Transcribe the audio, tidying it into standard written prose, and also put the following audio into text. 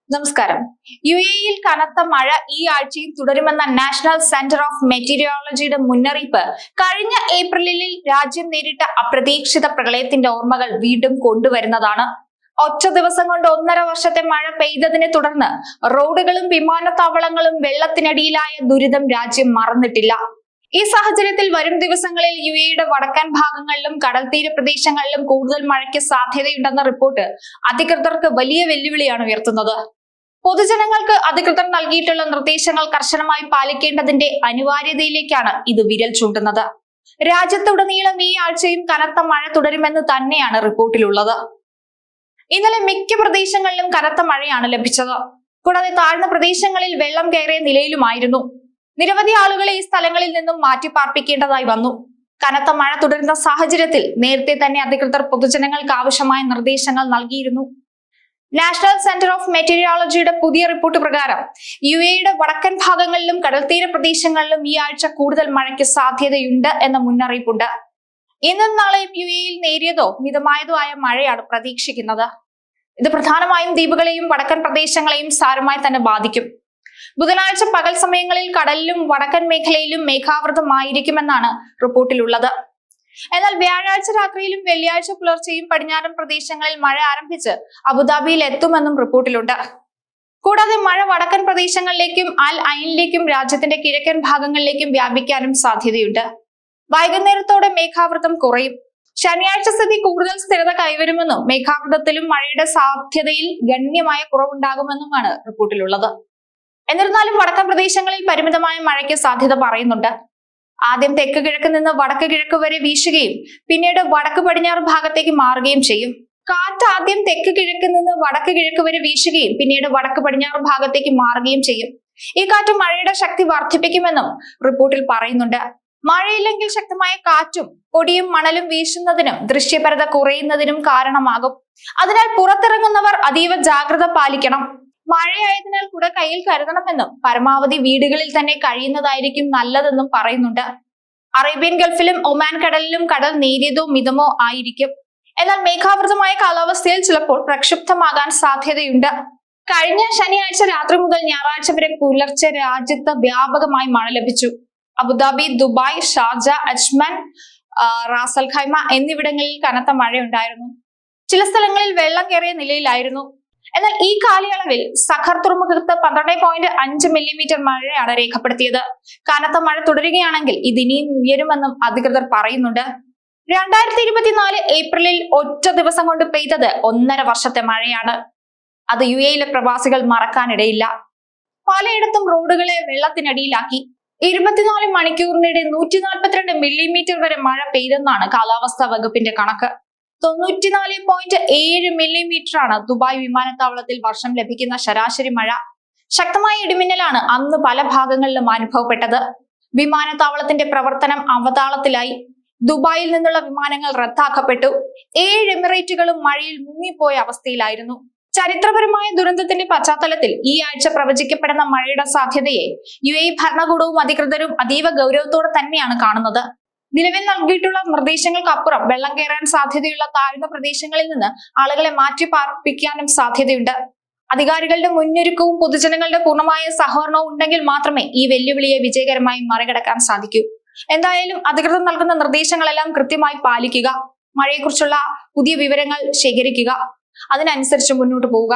നമസ്കാരം. യുഎഇയിൽ കനത്ത മഴ ഈ ആഴ്ചയും തുടരുമെന്ന നാഷണൽ സെന്റർ ഓഫ് മെറ്റീരിയോളജിയുടെ മുന്നറിയിപ്പ് കഴിഞ്ഞ ഏപ്രിലിൽ രാജ്യം നേരിട്ട അപ്രതീക്ഷിത പ്രളയത്തിന്റെ ഓർമ്മകൾ വീണ്ടും കൊണ്ടുവരുന്നതാണ്. ഒറ്റ ദിവസം കൊണ്ട് 1.5 വർഷത്തെ മഴ പെയ്തതിനെ തുടർന്ന് റോഡുകളും വിമാനത്താവളങ്ങളും വെള്ളത്തിനടിയിലായ ദുരിതം രാജ്യം മറന്നിട്ടില്ല. ഈ സാഹചര്യത്തിൽ വരും ദിവസങ്ങളിൽ യുഎഇയുടെ വടക്കൻ ഭാഗങ്ങളിലും കടൽ തീര പ്രദേശങ്ങളിലും കൂടുതൽ മഴയ്ക്ക് സാധ്യതയുണ്ടെന്ന റിപ്പോർട്ട് അധികൃതർക്ക് വലിയ വെല്ലുവിളിയാണ് ഉയർത്തുന്നത്. പൊതുജനങ്ങൾക്ക് അധികൃതർ നൽകിയിട്ടുള്ള നിർദ്ദേശങ്ങൾ കർശനമായി പാലിക്കേണ്ടതിന്റെ അനിവാര്യതയിലേക്കാണ് ഇത് വിരൽ ചൂണ്ടുന്നത്. രാജ്യത്തുടനീളം ഈ ആഴ്ചയും കനത്ത മഴ തുടരുമെന്ന് തന്നെയാണ് റിപ്പോർട്ടിലുള്ളത്. ഇന്നലെ മിക്ക പ്രദേശങ്ങളിലും കനത്ത മഴയാണ് ലഭിച്ചത്. കൂടാതെ താഴ്ന്ന പ്രദേശങ്ങളിൽ വെള്ളം കയറിയ നിലയിലുമായിരുന്നു. നിരവധി ആളുകളെ ഈ സ്ഥലങ്ങളിൽ നിന്നും മാറ്റിപ്പാർപ്പിക്കേണ്ടതായി വന്നു. കനത്ത മഴ തുടരുന്ന സാഹചര്യത്തിൽ നേരത്തെ തന്നെ അധികൃതർ പൊതുജനങ്ങൾക്ക് ആവശ്യമായ നിർദ്ദേശങ്ങൾ നൽകിയിരുന്നു. നാഷണൽ സെന്റർ ഓഫ് മെറ്റീരിയോളജിയുടെ പുതിയ റിപ്പോർട്ട് പ്രകാരം യുഎഇയുടെ വടക്കൻ ഭാഗങ്ങളിലും കടൽത്തീര പ്രദേശങ്ങളിലും ഈ ആഴ്ച കൂടുതൽ മഴയ്ക്ക് സാധ്യതയുണ്ട് എന്ന മുന്നറിയിപ്പുണ്ട്. ഇന്നും നാളെയും യുഎഇയിൽ നേരിയതോ മിതമായതോ ആയ മഴയാണ് പ്രതീക്ഷിക്കുന്നത്. ഇത് പ്രധാനമായും ദ്വീപുകളെയും വടക്കൻ പ്രദേശങ്ങളെയും സാരമായി തന്നെ ബാധിക്കും. ബുധനാഴ്ച പകൽ സമയങ്ങളിൽ കടലിലും വടക്കൻ മേഖലയിലും മേഘാവൃതമായിരിക്കുമെന്നാണ് റിപ്പോർട്ടിലുള്ളത്. എന്നാൽ വ്യാഴാഴ്ച രാത്രിയിലും വെള്ളിയാഴ്ച പുലർച്ചെയും പടിഞ്ഞാറൻ പ്രദേശങ്ങളിൽ മഴ ആരംഭിച്ച് അബുദാബിയിൽ എത്തുമെന്നും റിപ്പോർട്ടിലുണ്ട്. കൂടാതെ മഴ വടക്കൻ പ്രദേശങ്ങളിലേക്കും അൽ ഐനിലേക്കും രാജ്യത്തിന്റെ കിഴക്കൻ ഭാഗങ്ങളിലേക്കും വ്യാപിക്കാനും സാധ്യതയുണ്ട്. വൈകുന്നേരത്തോടെ മേഘാവൃതം കുറയും. ശനിയാഴ്ച സ്ഥിതി കൂടുതൽ സ്ഥിരത കൈവരുമെന്നും മേഘാവൃതത്തിലും മഴയുടെ സാധ്യതയിൽ ഗണ്യമായ കുറവുണ്ടാകുമെന്നുമാണ് റിപ്പോർട്ടിലുള്ളത്. എന്നിരുന്നാലും വടക്കൻ പ്രദേശങ്ങളിൽ പരിമിതമായ മഴയ്ക്ക് സാധ്യത പറയുന്നുണ്ട്. ആദ്യം തെക്ക് കിഴക്ക് നിന്ന് വടക്ക് കിഴക്ക് വരെ വീശുകയും പിന്നീട് വടക്ക് പടിഞ്ഞാറ് ഭാഗത്തേക്ക് മാറുകയും ചെയ്യും. കാറ്റ് ആദ്യം തെക്ക് കിഴക്ക് നിന്ന് വടക്ക് കിഴക്ക് വരെ വീശുകയും പിന്നീട് വടക്ക് പടിഞ്ഞാറ് ഭാഗത്തേക്ക് മാറുകയും ചെയ്യും. ഈ കാറ്റ് മഴയുടെ ശക്തി വർദ്ധിപ്പിക്കുമെന്നും റിപ്പോർട്ടിൽ പറയുന്നുണ്ട്. മഴയില്ലെങ്കിൽ ശക്തമായ കാറ്റും പൊടിയും മണലും വീശുന്നതിനും ദൃശ്യപരത കുറയുന്നതിനും കാരണമാകും. അതിനാൽ പുറത്തിറങ്ങുന്നവർ അതീവ ജാഗ്രത പാലിക്കണം. മഴയായതിനാൽ കുട കയ്യിൽ കരുതണമെന്നും പരമാവധി വീടുകളിൽ തന്നെ കഴിയുന്നതായിരിക്കും നല്ലതെന്നും പറയുന്നുണ്ട്. അറേബ്യൻ ഗൾഫിലും ഒമാൻ കടലിലും കടൽ നേരിയതോ മിതമോ ആയിരിക്കും. എന്നാൽ മേഘാവൃതമായ കാലാവസ്ഥയിൽ ചിലപ്പോൾ പ്രക്ഷുബ്ധമാകാൻ സാധ്യതയുണ്ട്. കഴിഞ്ഞ ശനിയാഴ്ച രാത്രി മുതൽ ഞായറാഴ്ച വരെ പുലർച്ചെ രാജ്യത്ത് വ്യാപകമായി മഴ ലഭിച്ചു. Abu Dhabi, Dubai, Sharjah, Ajman, Ras al Khaimah എന്നിവിടങ്ങളിൽ കനത്ത മഴയുണ്ടായിരുന്നു. ചില സ്ഥലങ്ങളിൽ വെള്ളം കയറിയ നിലയിലായിരുന്നു. എന്നാൽ ഈ കാലയളവിൽ സഖർ തുറമുഖത്ത് 12.5 മില്ലിമീറ്റർ മഴയാണ് രേഖപ്പെടുത്തിയത്. കനത്ത മഴ തുടരുകയാണെങ്കിൽ ഇത് ഇനിയും ഉയരുമെന്നും അധികൃതർ പറയുന്നുണ്ട്. 2024 ഏപ്രിലിൽ ഒറ്റ ദിവസം കൊണ്ട് പെയ്തത് 1.5 വർഷത്തെ മഴയാണ്. അത് യുഎഇയിലെ പ്രവാസികൾ മറക്കാനിടയില്ല. പലയിടത്തും റോഡുകളെ വെള്ളത്തിനടിയിലാക്കി. 24 മണിക്കൂറിനിടെ 142 മില്ലിമീറ്റർ വരെ മഴ പെയ്തെന്നാണ് കാലാവസ്ഥാ വകുപ്പിന്റെ കണക്ക്. 94.7 മില്ലിമീറ്റർ ആണ് ദുബായ് വിമാനത്താവളത്തിൽ വർഷം ലഭിക്കുന്ന ശരാശരി മഴ. ശക്തമായ ഇടിമിന്നലാണ് അന്ന് പല ഭാഗങ്ങളിലും അനുഭവപ്പെട്ടത്. വിമാനത്താവളത്തിന്റെ പ്രവർത്തനം അവതാളത്തിലായി. ദുബായിൽ നിന്നുള്ള വിമാനങ്ങൾ റദ്ദാക്കപ്പെട്ടു. 7 എമിറേറ്റുകളും മഴയിൽ മുങ്ങിപ്പോയ അവസ്ഥയിലായിരുന്നു. ചരിത്രപരമായ ദുരന്തത്തിന്റെ പശ്ചാത്തലത്തിൽ ഈ ആഴ്ച പ്രവചിക്കപ്പെടുന്ന മഴയുടെ സാധ്യതയെ യുഎഇ ഭരണകൂടവും അധികൃതരും അതീവ ഗൗരവത്തോടെ തന്നെയാണ് കാണുന്നത്. നിലവിൽ നൽകിയിട്ടുള്ള നിർദ്ദേശങ്ങൾക്കപ്പുറം വെള്ളം കയറാൻ സാധ്യതയുള്ള താഴ്ന്ന പ്രദേശങ്ങളിൽ നിന്ന് ആളുകളെ മാറ്റി പാർപ്പിക്കാനും സാധ്യതയുണ്ട്. അധികാരികളുടെ മുന്നൊരുക്കവും പൊതുജനങ്ങളുടെ പൂർണ്ണമായ സഹകരണവും ഉണ്ടെങ്കിൽ മാത്രമേ ഈ വെല്ലുവിളിയെ വിജയകരമായി മറികടക്കാൻ സാധിക്കൂ. എന്തായാലും അധികൃതർ നൽകുന്ന നിർദ്ദേശങ്ങളെല്ലാം കൃത്യമായി പാലിക്കുക. മഴയെക്കുറിച്ചുള്ള പുതിയ വിവരങ്ങൾ ശേഖരിക്കുക. അതിനനുസരിച്ച് മുന്നോട്ട് പോവുക.